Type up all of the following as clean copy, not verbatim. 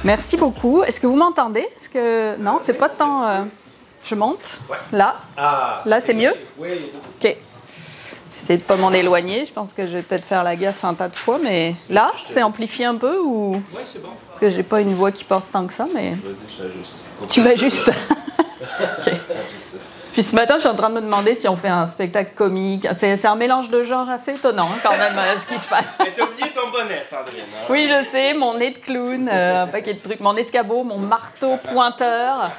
Merci beaucoup. Est-ce que vous m'entendez? Est-ce que... Non, c'est pas tant... Je monte. Ouais. Là. Ah, là, c'est mieux? Oui. OK. J'essaie de ne pas m'en éloigner. Je pense que je vais peut-être faire la gaffe un tas de fois, mais là, c'est amplifié un peu ou... Oui, c'est bon. Parce que j'ai pas une voix qui porte tant que ça, mais... Vas-y, je t'ajuste. Tu m'ajustes. OK. Puis ce matin, je suis en train de me demander si on fait un spectacle comique. C'est un mélange de genres assez étonnant, hein, quand même, ce qui se passe. Mais t'as oublié ton bonnet, Sandrine. Hein? Oui, je sais, mon nez de clown, un paquet de trucs, mon escabeau, mon marteau pointeur.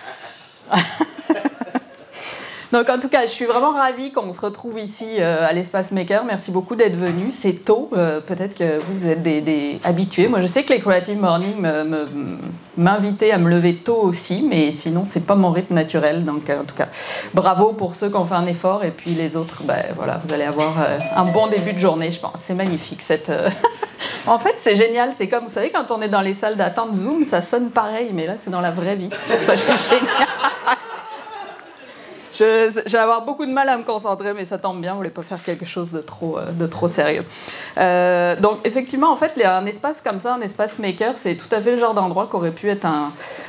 Donc en tout cas, je suis vraiment ravie qu'on se retrouve ici à l'Espace Maker. Merci beaucoup d'être venus. C'est tôt, peut-être que vous êtes des habitués. Moi, je sais que les Creative Morning m'invitaient à me lever tôt aussi, mais sinon, c'est pas mon rythme naturel. Donc en tout cas, bravo pour ceux qui ont fait un effort. Et puis les autres, voilà, vous allez avoir un bon début de journée, je pense. C'est magnifique cette... En fait, c'est génial. C'est comme, vous savez, quand on est dans les salles d'attente Zoom, ça sonne pareil, mais là, c'est dans la vraie vie. Ça, c'est génial. Je vais avoir beaucoup de mal à me concentrer, mais ça tombe bien, on ne voulait pas faire quelque chose de trop sérieux. Donc, effectivement, en fait, un espace comme ça, un espace maker, c'est tout à fait le genre d'endroit qui aurait pu être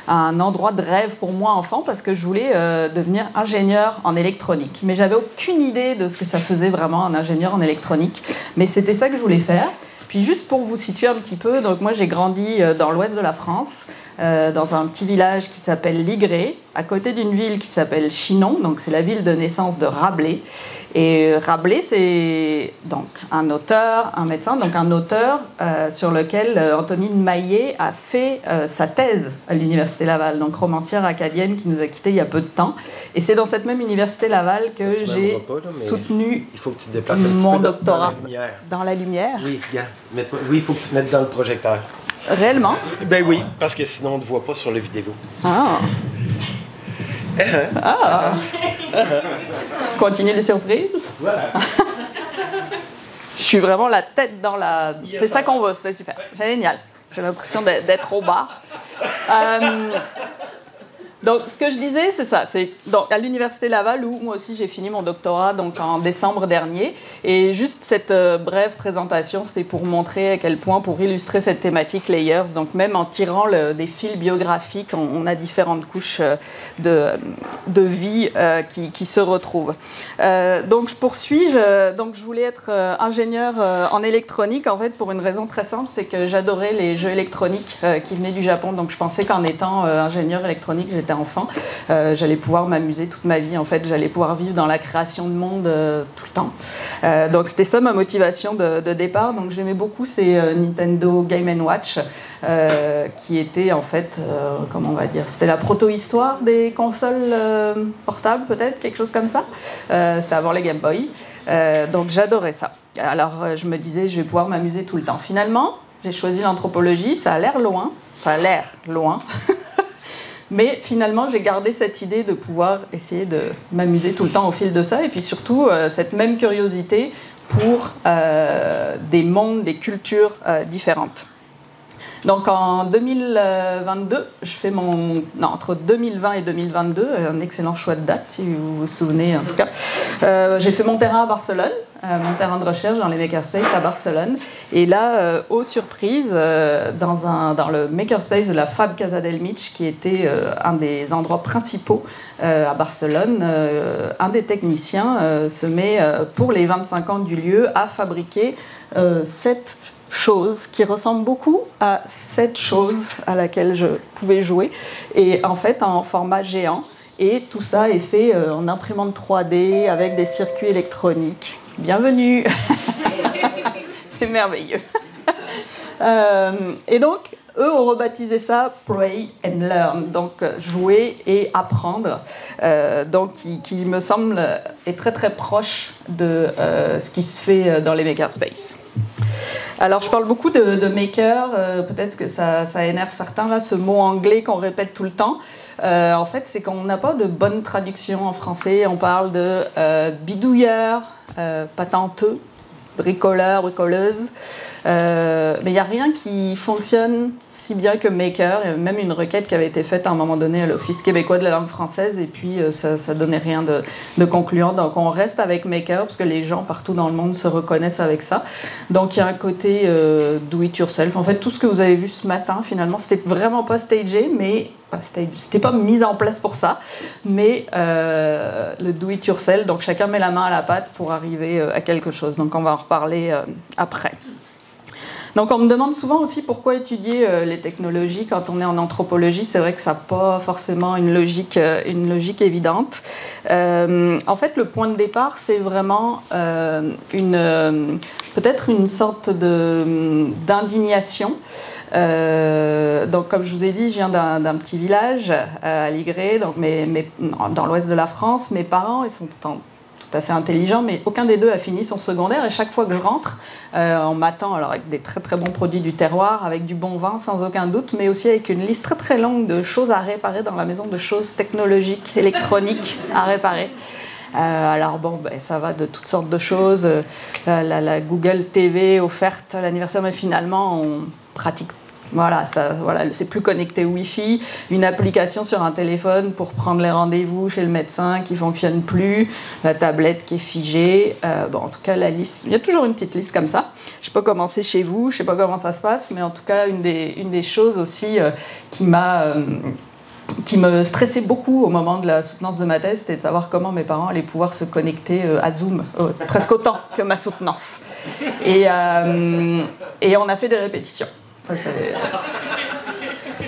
un endroit de rêve pour moi, enfant, parce que je voulais devenir ingénieur en électronique. Mais j'avais aucune idée de ce que ça faisait vraiment, un ingénieur en électronique. Mais c'était ça que je voulais faire. Puis juste pour vous situer un petit peu, donc moi j'ai grandi dans l'ouest de la France, dans un petit village qui s'appelle Ligré, à côté d'une ville qui s'appelle Chinon, donc c'est la ville de naissance de Rabelais. Et Rabelais, c'est donc un auteur, un médecin, donc un auteur sur lequel Antonine Maillet a fait sa thèse à l'Université Laval, donc romancière acadienne qui nous a quittés il y a peu de temps. Et c'est dans cette même Université Laval que j'ai soutenu il faut que tu te déplaces un petit mon peu doctorat. dans la lumière. Dans la lumière? Oui, regarde. Oui, il faut que tu te mettes dans le projecteur. Réellement? Ben oui, parce que sinon on ne te voit pas sur la vidéo. Ah! Ah! Continue les surprises. Voilà. Je suis vraiment la tête dans la... C'est ça qu'on veut, c'est super. Génial. J'ai l'impression d'être au bar. Donc, ce que je disais, c'est ça. C'est à l'Université Laval, où moi aussi j'ai fini mon doctorat donc, en décembre dernier. Et juste cette brève présentation, c'est pour montrer à quel point, pour illustrer cette thématique Layers, donc même en tirant des fils biographiques, on a différentes couches de vie qui se retrouvent. Donc, je poursuis. Donc, je voulais être ingénieur en électronique, en fait, pour une raison très simple, c'est que j'adorais les jeux électroniques qui venaient du Japon. Donc, je pensais qu'en étant ingénieur électronique, j'étais enfant, j'allais pouvoir m'amuser toute ma vie. En fait, j'allais pouvoir vivre dans la création de monde tout le temps. Donc, c'était ça ma motivation de départ. Donc, j'aimais beaucoup ces Nintendo Game & Watch, qui étaient en fait, comment on va dire, c'était la proto-histoire des consoles portables, peut-être, quelque chose comme ça. C'est avant les Game Boy. Donc, j'adorais ça. Alors, je me disais, je vais pouvoir m'amuser tout le temps. Finalement, j'ai choisi l'anthropologie. Ça a l'air loin. Mais finalement, j'ai gardé cette idée de pouvoir essayer de m'amuser tout le temps au fil de ça. Et puis surtout, cette même curiosité pour des mondes, des cultures différentes. Donc en 2022, je fais entre 2020 et 2022, un excellent choix de date si vous vous souvenez en tout cas. J'ai fait mon terrain à Barcelone, mon terrain de recherche dans les makerspaces à Barcelone. Et là, aux surprises, dans le makerspace de la Fab Casa del Mig, qui était un des endroits principaux à Barcelone, un des techniciens se met pour les 25 ans du lieu à fabriquer 7 chose qui ressemble beaucoup à cette chose à laquelle je pouvais jouer, et en fait en format géant, et tout ça est fait en imprimante 3D avec des circuits électroniques. Bienvenue. C'est merveilleux. Et donc eux ont rebaptisé ça Play and Learn, donc jouer et apprendre, donc qui me semble est très très proche de ce qui se fait dans les makerspaces. Alors je parle beaucoup de maker, peut-être que ça énerve certains là, ce mot anglais qu'on répète tout le temps. En fait, c'est qu'on n'a pas de bonne traduction en français. On parle de bidouilleur, patenteux, bricoleur, bricoleuse. Mais il n'y a rien qui fonctionne si bien que Maker. Il y a même une requête qui avait été faite à un moment donné à l'Office québécois de la langue française, et puis ça donnait rien de concluant. Donc on reste avec Maker, parce que les gens partout dans le monde se reconnaissent avec ça. Donc il y a un côté do it yourself. En fait, tout ce que vous avez vu ce matin, finalement, c'était vraiment pas stagé, mais c'était pas mis en place pour ça, mais le do it yourself, donc chacun met la main à la pâte pour arriver à quelque chose. Donc on va en reparler après. Donc on me demande souvent aussi pourquoi étudier les technologies quand on est en anthropologie. C'est vrai que ça n'a pas forcément une logique évidente. En fait, le point de départ, c'est vraiment peut-être une sorte d'indignation. Donc, comme je vous ai dit, je viens d'un petit village à Ligré, donc dans l'ouest de la France. Mes parents, ils sont pourtant tout à fait intelligents, mais aucun des deux a fini son secondaire. Et chaque fois que je rentre, on m'attend alors avec des très très bons produits du terroir, avec du bon vin sans aucun doute, mais aussi avec une liste très très longue de choses à réparer dans la maison, de choses technologiques, électroniques à réparer. Alors bon, ça va de toutes sortes de choses. La Google TV offerte à l'anniversaire, mais finalement on pratique. Voilà, c'est plus connecté au Wi-Fi, une application sur un téléphone pour prendre les rendez-vous chez le médecin qui ne fonctionne plus, la tablette qui est figée. En tout cas, la liste, il y a toujours une petite liste comme ça. Je ne sais pas comment c'est chez vous, je ne sais pas comment ça se passe, mais en tout cas, une des choses aussi qui me stressait beaucoup au moment de la soutenance de ma thèse, c'était de savoir comment mes parents allaient pouvoir se connecter à Zoom, presque autant que ma soutenance. Et on a fait des répétitions.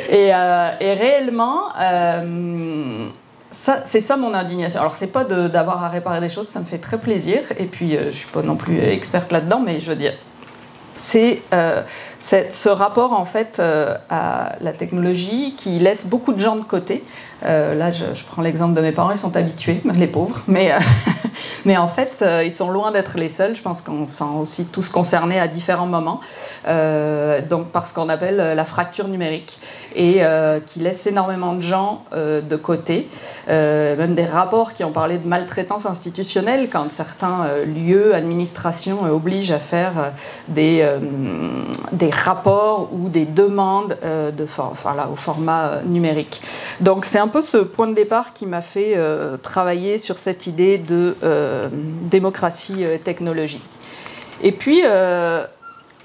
Et réellement, c'est ça mon indignation. Alors, c'est pas d'avoir à réparer des choses, ça me fait très plaisir. Et puis, je suis pas non plus experte là-dedans, mais je veux dire, c'est ce rapport en fait à la technologie qui laisse beaucoup de gens de côté. Là, je prends l'exemple de mes parents, ils sont habitués, les pauvres, mais en fait, ils sont loin d'être les seuls. Je pense qu'on s'en aussi tous concernés à différents moments, donc par ce qu'on appelle la fracture numérique, et qui laisse énormément de gens de côté. Même des rapports qui ont parlé de maltraitance institutionnelle, quand certains lieux, administrations obligent à faire des rapports ou des demandes au format numérique. Donc c'est un peu ce point de départ qui m'a fait travailler sur cette idée de démocratie technologie. Et puis,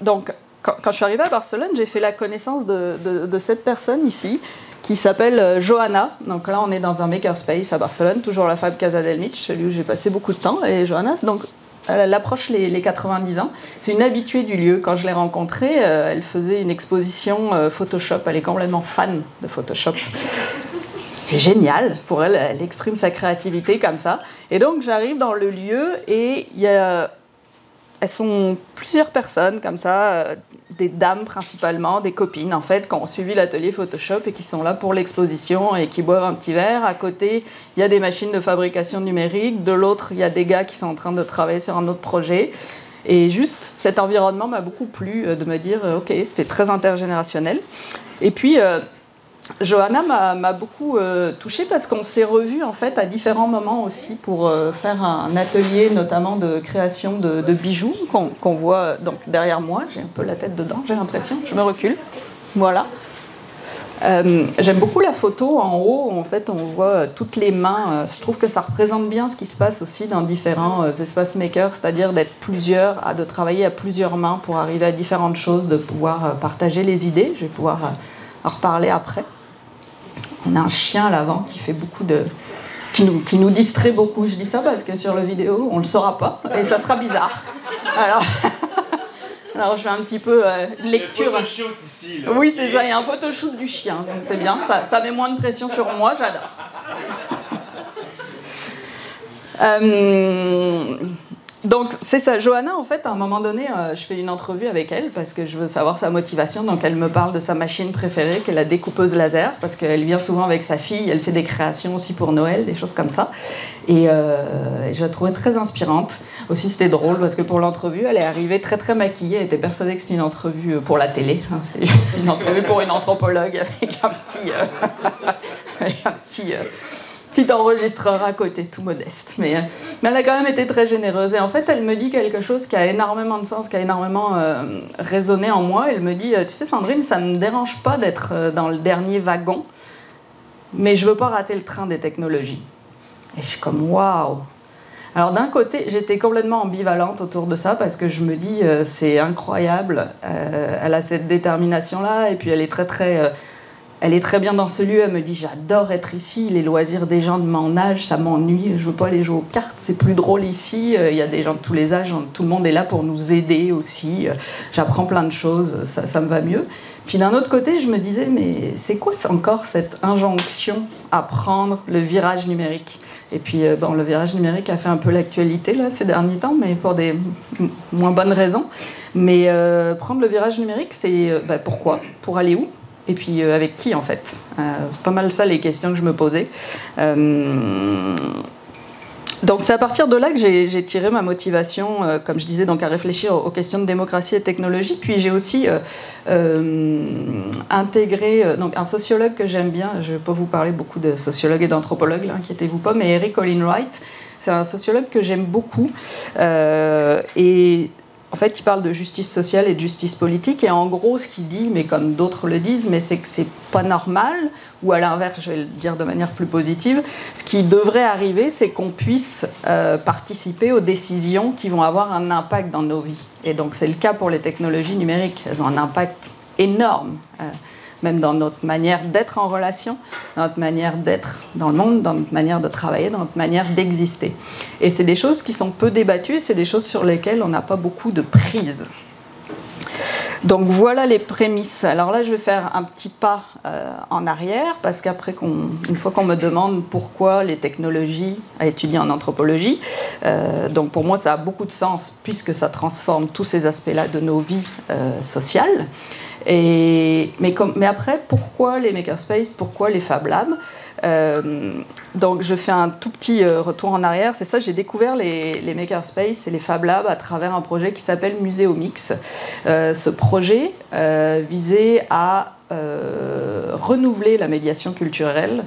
donc, quand je suis arrivée à Barcelone, j'ai fait la connaissance de cette personne ici, qui s'appelle Johanna. Donc là, on est dans un makerspace à Barcelone, toujours la Fab Casa del Mig, celui où j'ai passé beaucoup de temps. Et Johanna, donc, elle approche les 90 ans. C'est une habituée du lieu. Quand je l'ai rencontrée, elle faisait une exposition Photoshop. Elle est complètement fan de Photoshop. C'est génial. Pour elle, elle exprime sa créativité comme ça. Et donc, j'arrive dans le lieu et elles sont plusieurs personnes comme ça, des dames principalement, des copines en fait, qui ont suivi l'atelier Photoshop et qui sont là pour l'exposition et qui boivent un petit verre. À côté, il y a des machines de fabrication numérique. De l'autre, il y a des gars qui sont en train de travailler sur un autre projet. Et juste, cet environnement m'a beaucoup plu, de me dire, ok, c'était très intergénérationnel. Et puis, Johanna m'a beaucoup touchée parce qu'on s'est revus en fait à différents moments aussi pour faire un atelier notamment de création de bijoux qu'on voit donc derrière moi. J'ai un peu la tête dedans, j'ai l'impression. Je me recule. Voilà. J'aime beaucoup la photo en haut où en fait on voit toutes les mains. Je trouve que ça représente bien ce qui se passe aussi dans différents espaces makers, c'est-à-dire d'être plusieurs, de travailler à plusieurs mains pour arriver à différentes choses, de pouvoir partager les idées. Je vais pouvoir en reparler après. On a un chien à l'avant qui fait beaucoup qui nous distrait beaucoup. Je dis ça parce que sur la vidéo, on ne le saura pas et ça sera bizarre. Alors je fais un petit peu lecture. Il y a un photoshoot ici, là. Oui, c'est ça, il y a un photoshoot du chien, donc c'est bien, ça met moins de pression sur moi, j'adore. Donc c'est ça, Johanna en fait à un moment donné je fais une entrevue avec elle parce que je veux savoir sa motivation, donc elle me parle de sa machine préférée qui est la découpeuse laser parce qu'elle vient souvent avec sa fille, elle fait des créations aussi pour Noël, des choses comme ça et je la trouvais très inspirante. Aussi c'était drôle parce que pour l'entrevue elle est arrivée très très maquillée, elle était persuadée que c'était une entrevue pour la télé, c'est juste une entrevue pour une anthropologue avec un petit petit enregistreur à côté, tout modeste. Mais elle a quand même été très généreuse. Et en fait, elle me dit quelque chose qui a énormément de sens, qui a énormément résonné en moi. Elle me dit, tu sais Sandrine, ça ne me dérange pas d'être dans le dernier wagon, mais je ne veux pas rater le train des technologies. Et je suis comme, waouh! Alors d'un côté, j'étais complètement ambivalente autour de ça, parce que je me dis, c'est incroyable, elle a cette détermination-là, et puis elle est elle est très bien dans ce lieu. Elle me dit, j'adore être ici, les loisirs des gens de mon âge, ça m'ennuie, je veux pas aller jouer aux cartes, c'est plus drôle ici, il y a des gens de tous les âges, tout le monde est là pour nous aider aussi, j'apprends plein de choses, ça me va mieux. Puis d'un autre côté, je me disais, mais c'est quoi encore cette injonction à prendre le virage numérique? Et puis le virage numérique a fait un peu l'actualité là, ces derniers temps, mais pour des moins bonnes raisons. Mais prendre le virage numérique, c'est pourquoi? Pour aller où? Et puis avec qui en fait? C'est pas mal ça les questions que je me posais. Donc c'est à partir de là que j'ai tiré ma motivation, comme je disais, donc à réfléchir aux questions de démocratie et de technologie. Puis j'ai aussi intégré donc un sociologue que j'aime bien. Je ne vais pas vous parler beaucoup de sociologues et d'anthropologues, inquiétez-vous pas, mais Eric Olin Wright, c'est un sociologue que j'aime beaucoup. Et en fait, il parle de justice sociale et de justice politique, et en gros, ce qu'il dit, mais comme d'autres le disent, mais c'est que c'est pas normal, ou à l'inverse, je vais le dire de manière plus positive, ce qui devrait arriver, c'est qu'on puisse participer aux décisions qui vont avoir un impact dans nos vies. Et donc, c'est le cas pour les technologies numériques. Elles ont un impact énorme, même dans notre manière d'être en relation, dans notre manière d'être dans le monde, dans notre manière de travailler, dans notre manière d'exister. Et c'est des choses qui sont peu débattues, c'est des choses sur lesquelles on n'a pas beaucoup de prise. Donc voilà les prémices. Alors là, je vais faire un petit pas en arrière, parce qu'après, une fois qu'on me demande pourquoi les technologies à étudier en anthropologie, donc pour moi, ça a beaucoup de sens, puisque ça transforme tous ces aspects-là de nos vies sociales. Mais après, pourquoi les makerspaces, pourquoi les Fab Labs? Donc je fais un tout petit retour en arrière. C'est ça, j'ai découvert les makerspaces et les Fab Labs à travers un projet qui s'appelle Muséomix. Ce projet visait à renouveler la médiation culturelle,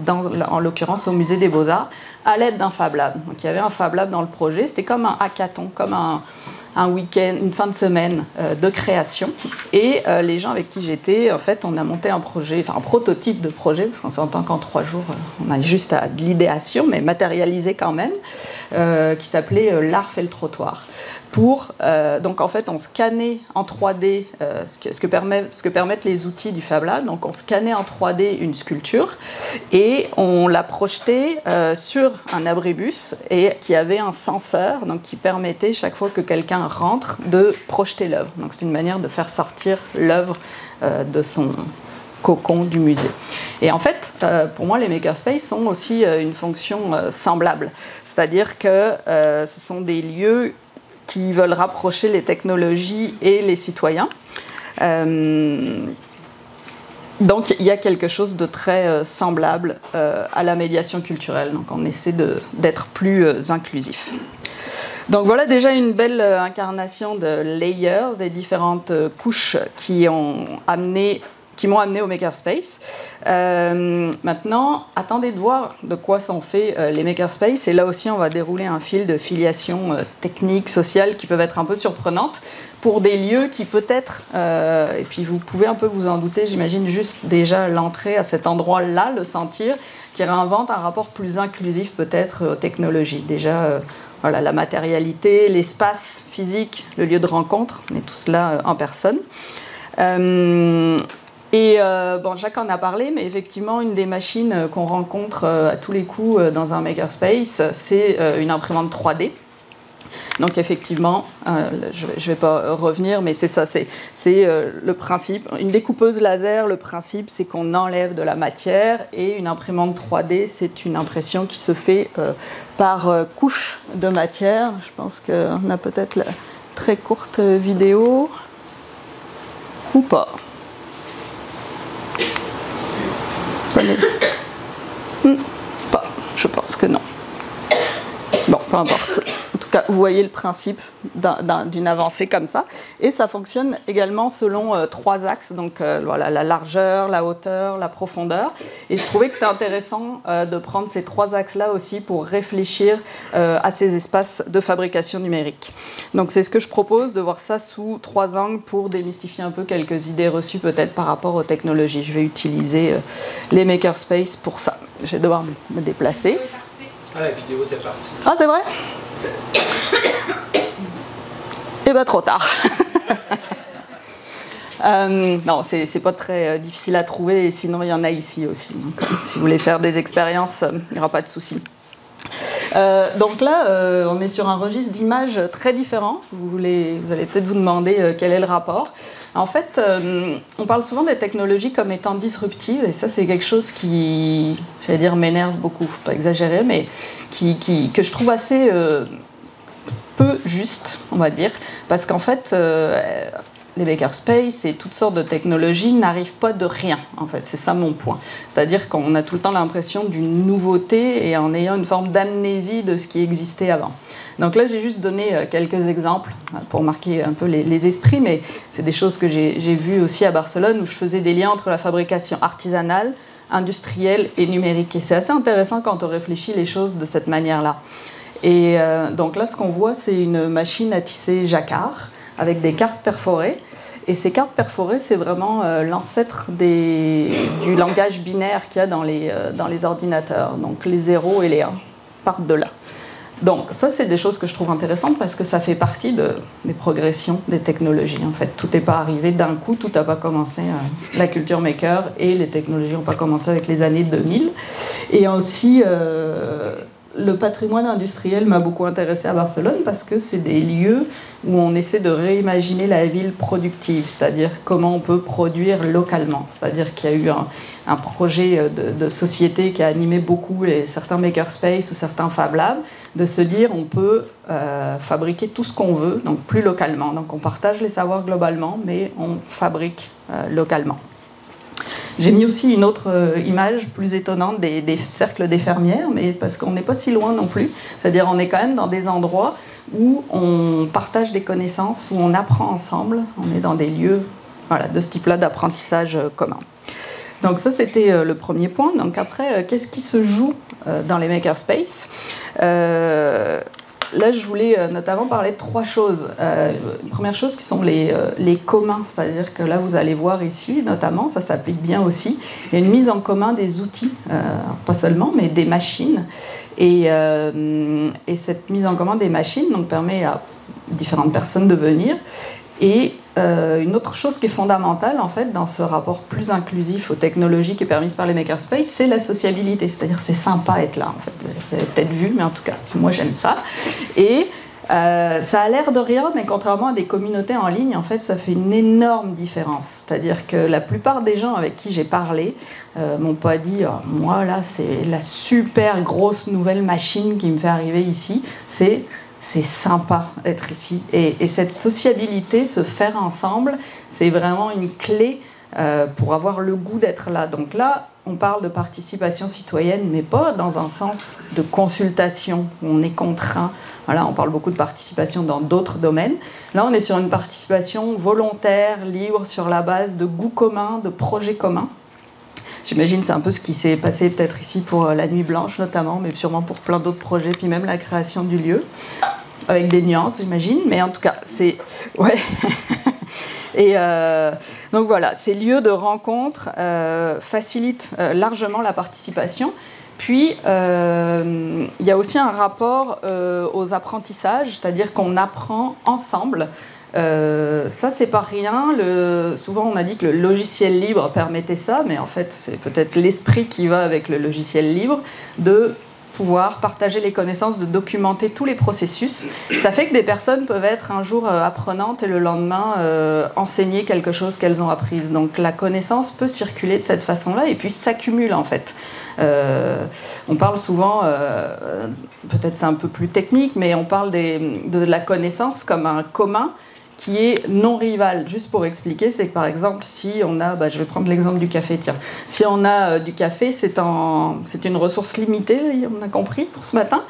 en l'occurrence au Musée des Beaux-Arts, à l'aide d'un Fab Lab. Donc il y avait un Fab Lab dans le projet, c'était comme un hackathon, comme un week-end, une fin de semaine de création. Et les gens avec qui j'étais, en fait, on a monté un projet, enfin un prototype de projet, parce qu'on s'entend qu'en 3 jours, on a juste de l'idéation, mais matérialisé quand même, qui s'appelait L'art fait le trottoir. Donc en fait, on scannait en 3D ce que permettent les outils du Fab Lab. Donc on scannait en 3D une sculpture et on la projetait sur un abribus et qui avait un senseur, donc qui permettait chaque fois que quelqu'un rentre de projeter l'œuvre. Donc c'est une manière de faire sortir l'œuvre de son cocon du musée. Et en fait, pour moi, les makerspaces ont aussi une fonction semblable. C'est-à-dire que ce sont des lieux qui veulent rapprocher les technologies et les citoyens. Donc il y a quelque chose de très semblable à la médiation culturelle. Donc on essaie d'être plus inclusif. Donc voilà déjà une belle incarnation de layers, des différentes couches qui m'ont amené au makerspace. Maintenant, attendez de voir de quoi sont faits les makerspaces. Et là aussi, on va dérouler un fil de filiation technique, sociale, qui peuvent être un peu surprenantes pour des lieux qui peut-être, et puis vous pouvez un peu vous en douter, j'imagine juste déjà l'entrée à cet endroit-là, le sentir, qui réinvente un rapport plus inclusif peut-être aux technologies. Déjà, voilà, la matérialité, l'espace physique, le lieu de rencontre, on est tous là en personne. Jacques en a parlé, mais effectivement, une des machines qu'on rencontre à tous les coups dans un makerspace, c'est une imprimante 3D. Donc effectivement, je ne vais pas revenir, mais c'est ça, c'est le principe. Une découpeuse laser, le principe, c'est qu'on enlève de la matière, et une imprimante 3D, c'est une impression qui se fait par couche de matière. Je pense qu'on a peut-être la très courte vidéo, ou pas. Pas, je pense que non. Bon, peu importe. En tout tout cas, vous voyez le principe d'une avancée comme ça. Et ça fonctionne également selon 3 axes, donc voilà, la largeur, la hauteur, la profondeur. Et je trouvais que c'était intéressant de prendre ces 3 axes-là aussi pour réfléchir à ces espaces de fabrication numérique. Donc c'est ce que je propose, de voir ça sous 3 angles pour démystifier un peu quelques idées reçues peut-être par rapport aux technologies. Je vais utiliser les makerspaces pour ça. Je vais devoir me déplacer. Ah, la vidéo t'es partie. Ah, c'est vrai? Eh bien, trop tard. Non, c'est pas très difficile à trouver, et sinon il y en a ici aussi. Donc, si vous voulez faire des expériences, il n'y aura pas de souci. Donc là, on est sur un registre d'images très différent. Vous allez peut-être vous demander quel est le rapport. En fait, on parle souvent des technologies comme étant disruptives, et ça c'est quelque chose qui, j'allais dire, m'énerve beaucoup, faut pas exagérer, mais que je trouve assez peu juste, on va dire, parce qu'en fait, les makerspaces et toutes sortes de technologies n'arrivent pas de rien, en fait, c'est ça mon point. C'est-à-dire qu'on a tout le temps l'impression d'une nouveauté et en ayant une forme d'amnésie de ce qui existait avant. Donc là, j'ai juste donné quelques exemples pour marquer un peu les esprits, mais c'est des choses que j'ai vues aussi à Barcelone, où je faisais des liens entre la fabrication artisanale, industrielle et numérique. Et c'est assez intéressant quand on réfléchit les choses de cette manière-là. Et donc là, ce qu'on voit, c'est une machine à tisser jacquard, avec des cartes perforées. Et ces cartes perforées, c'est vraiment l'ancêtre du langage binaire qu'il y a dans les ordinateurs. Donc les 0 et les 1 partent de là. Donc ça, c'est des choses que je trouve intéressantes parce que ça fait partie des progressions des technologies. En fait, tout n'est pas arrivé d'un coup, tout n'a pas commencé. La culture maker et les technologies n'ont pas commencé avec les années 2000. Et aussi, le patrimoine industriel m'a beaucoup intéressée à Barcelone parce que c'est des lieux où on essaie de réimaginer la ville productive, c'est-à-dire comment on peut produire localement. C'est-à-dire qu'il y a eu un projet de société qui a animé beaucoup certains makerspaces ou certains Fab Labs, de se dire on peut fabriquer tout ce qu'on veut, donc plus localement. Donc on partage les savoirs globalement, mais on fabrique localement. J'ai mis aussi une autre image plus étonnante des cercles des fermières, mais parce qu'on n'est pas si loin non plus. C'est-à-dire on est quand même dans des endroits où on partage des connaissances, où on apprend ensemble. On est dans des lieux de ce type-là d'apprentissage commun. Donc ça, c'était le premier point. Donc après, qu'est-ce qui se joue dans les makerspaces ? Là, je voulais notamment parler de 3 choses. Une première chose qui sont les communs, c'est-à-dire que là, vous allez voir ici, notamment, ça s'applique bien aussi, il y a une mise en commun des outils, pas seulement, mais des machines. Et cette mise en commun des machines donc, permet à différentes personnes de venir. Et une autre chose qui est fondamentale en fait dans ce rapport plus inclusif aux technologies qui est permise par les makerspaces, c'est la sociabilité. C'est-à-dire c'est sympa être là en fait. Vous avez peut-être vu, mais en tout cas moi j'aime ça. Et ça a l'air de rien, mais contrairement à des communautés en ligne, en fait ça fait une énorme différence. C'est-à-dire que la plupart des gens avec qui j'ai parlé m'ont pas dit moi là c'est la super grosse nouvelle machine qui me fait arriver ici. C'est sympa d'être ici. Et cette sociabilité, se faire ensemble, c'est vraiment une clé pour avoir le goût d'être là. Donc là, on parle de participation citoyenne, mais pas dans un sens de consultation, où on est contraint. Voilà, on parle beaucoup de participation dans d'autres domaines. Là, on est sur une participation volontaire, libre, sur la base de goûts communs, de projets communs. J'imagine que c'est un peu ce qui s'est passé peut-être ici pour la Nuit Blanche notamment, mais sûrement pour plein d'autres projets, puis même la création du lieu, avec des nuances, j'imagine. Mais en tout cas, c'est... Ouais. Et donc voilà, ces lieux de rencontre facilitent largement la participation. Puis, il y a aussi un rapport aux apprentissages, c'est-à-dire qu'on apprend ensemble. Ça, c'est pas rien. Souvent, on a dit que le logiciel libre permettait ça, mais en fait, c'est peut-être l'esprit qui va avec le logiciel libre de pouvoir partager les connaissances, de documenter tous les processus. Ça fait que des personnes peuvent être un jour apprenantes et le lendemain enseigner quelque chose qu'elles ont apprise. Donc, la connaissance peut circuler de cette façon-là et puis s'accumule en fait. On parle souvent, peut-être c'est un peu plus technique, mais on parle de la connaissance comme un commun qui est non rival. Juste pour expliquer, c'est que par exemple, si on a, je vais prendre l'exemple du café, tiens, si on a du café, c'est une ressource limitée, on a compris pour ce matin.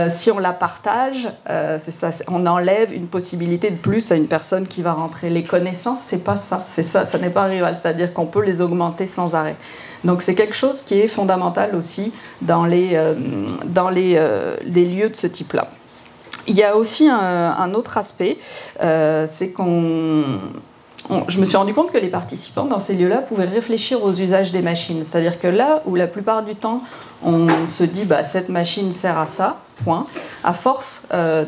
Si on la partage, c'est ça, on enlève une possibilité de plus à une personne qui va rentrer. Les connaissances, c'est pas ça, ça n'est pas rival, c'est-à-dire qu'on peut les augmenter sans arrêt. Donc c'est quelque chose qui est fondamental aussi dans les lieux de ce type-là. Il y a aussi un autre aspect, c'est je me suis rendu compte que les participants dans ces lieux-là pouvaient réfléchir aux usages des machines. C'est-à-dire que là où la plupart du temps on se dit cette machine sert à ça, point. À force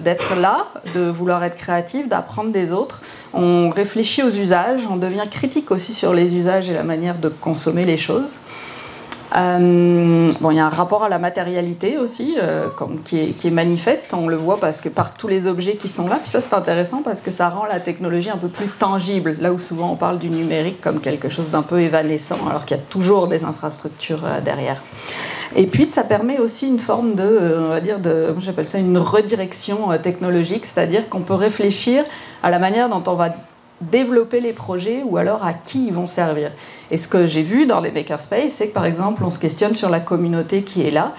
d'être là, de vouloir être créatif, d'apprendre des autres, on réfléchit aux usages, on devient critique aussi sur les usages et la manière de consommer les choses. Il y a un rapport à la matérialité aussi qui est manifeste, on le voit parce que par tous les objets qui sont là, puis ça c'est intéressant parce que ça rend la technologie un peu plus tangible, là où souvent on parle du numérique comme quelque chose d'un peu évanescent alors qu'il y a toujours des infrastructures derrière. Et puis ça permet aussi une forme j'appelle ça une redirection technologique, c'est-à-dire qu'on peut réfléchir à la manière dont on va développer les projets ou alors à qui ils vont servir. Et ce que j'ai vu dans les makerspaces, c'est que par exemple, on se questionne sur la communauté qui est là.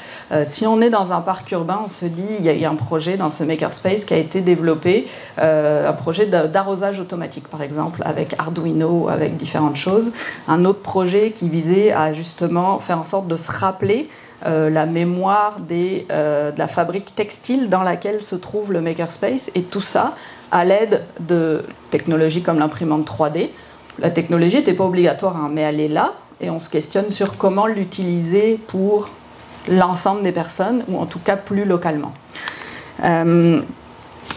Si on est dans un parc urbain, on se dit, il y a un projet dans ce makerspace qui a été développé, un projet d'arrosage automatique par exemple, avec Arduino, avec différentes choses. Un autre projet qui visait à justement faire en sorte de se rappeler la mémoire de la fabrique textile dans laquelle se trouve le makerspace, et tout ça à l'aide de technologies comme l'imprimante 3D. La technologie n'était pas obligatoire, mais elle est là, et on se questionne sur comment l'utiliser pour l'ensemble des personnes, ou en tout cas plus localement.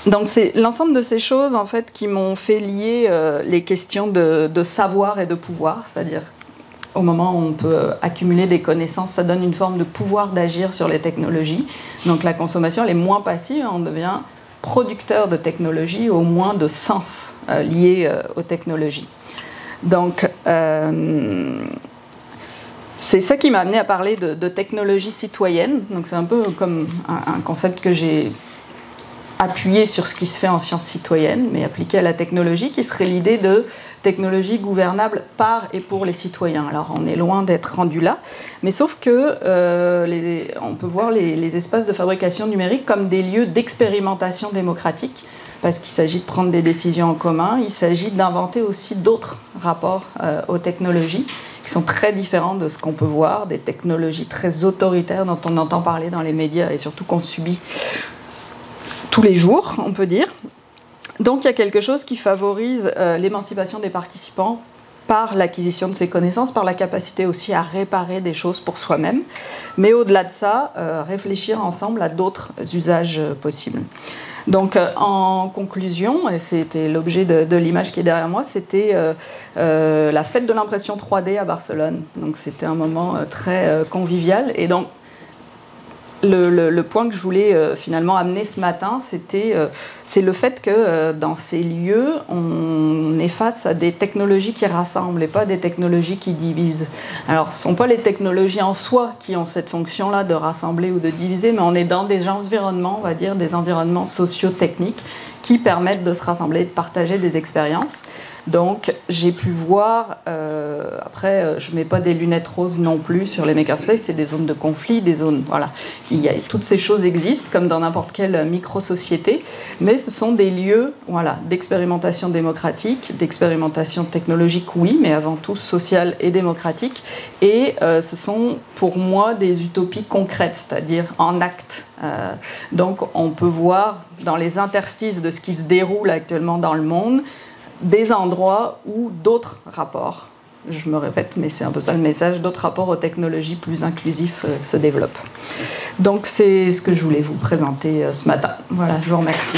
Donc c'est l'ensemble de ces choses en fait qui m'ont fait lier les questions de savoir et de pouvoir, c'est-à-dire au moment où on peut accumuler des connaissances, ça donne une forme de pouvoir d'agir sur les technologies. Donc la consommation, elle est moins passive, on devient producteur de technologies, au moins de sens liés aux technologies. Donc, c'est ça qui m'a amené à parler de technologie citoyenne. Donc, c'est un peu comme un concept que j'ai appuyé sur ce qui se fait en sciences citoyennes, mais appliqué à la technologie, qui serait l'idée de technologie gouvernable par et pour les citoyens. Alors, on est loin d'être rendu là, mais sauf que on peut voir les espaces de fabrication numérique comme des lieux d'expérimentation démocratique, parce qu'il s'agit de prendre des décisions en commun, il s'agit d'inventer aussi d'autres rapports aux technologies, qui sont très différents de ce qu'on peut voir, des technologies très autoritaires dont on entend parler dans les médias et surtout qu'on subit tous les jours, on peut dire. Donc il y a quelque chose qui favorise l'émancipation des participants par l'acquisition de ces connaissances, par la capacité aussi à réparer des choses pour soi-même, mais au-delà de ça, réfléchir ensemble à d'autres usages possibles. Donc en conclusion, et c'était l'objet de l'image qui est derrière moi, c'était la fête de l'impression 3D à Barcelone. Donc c'était un moment très convivial, et donc le point que je voulais finalement amener ce matin, c'est le fait que dans ces lieux, on est face à des technologies qui rassemblent et pas des technologies qui divisent. Alors, ce ne sont pas les technologies en soi qui ont cette fonction-là de rassembler ou de diviser, mais on est dans des environnements, on va dire, des environnements socio-techniques qui permettent de se rassembler, de partager des expériences. Donc j'ai pu voir, après je ne mets pas des lunettes roses non plus sur les makerspaces, c'est des zones de conflit, des zones, voilà, toutes ces choses existent comme dans n'importe quelle micro-société, mais ce sont des lieux, voilà, d'expérimentation démocratique, d'expérimentation technologique, oui, mais avant tout sociale et démocratique, et ce sont pour moi des utopies concrètes, c'est-à-dire en actes. Donc on peut voir dans les interstices de ce qui se déroule actuellement dans le monde, des endroits où d'autres rapports, je me répète, mais c'est un peu ça le message, d'autres rapports aux technologies plus inclusifs se développent. Donc c'est ce que je voulais vous présenter ce matin. Voilà, je vous remercie.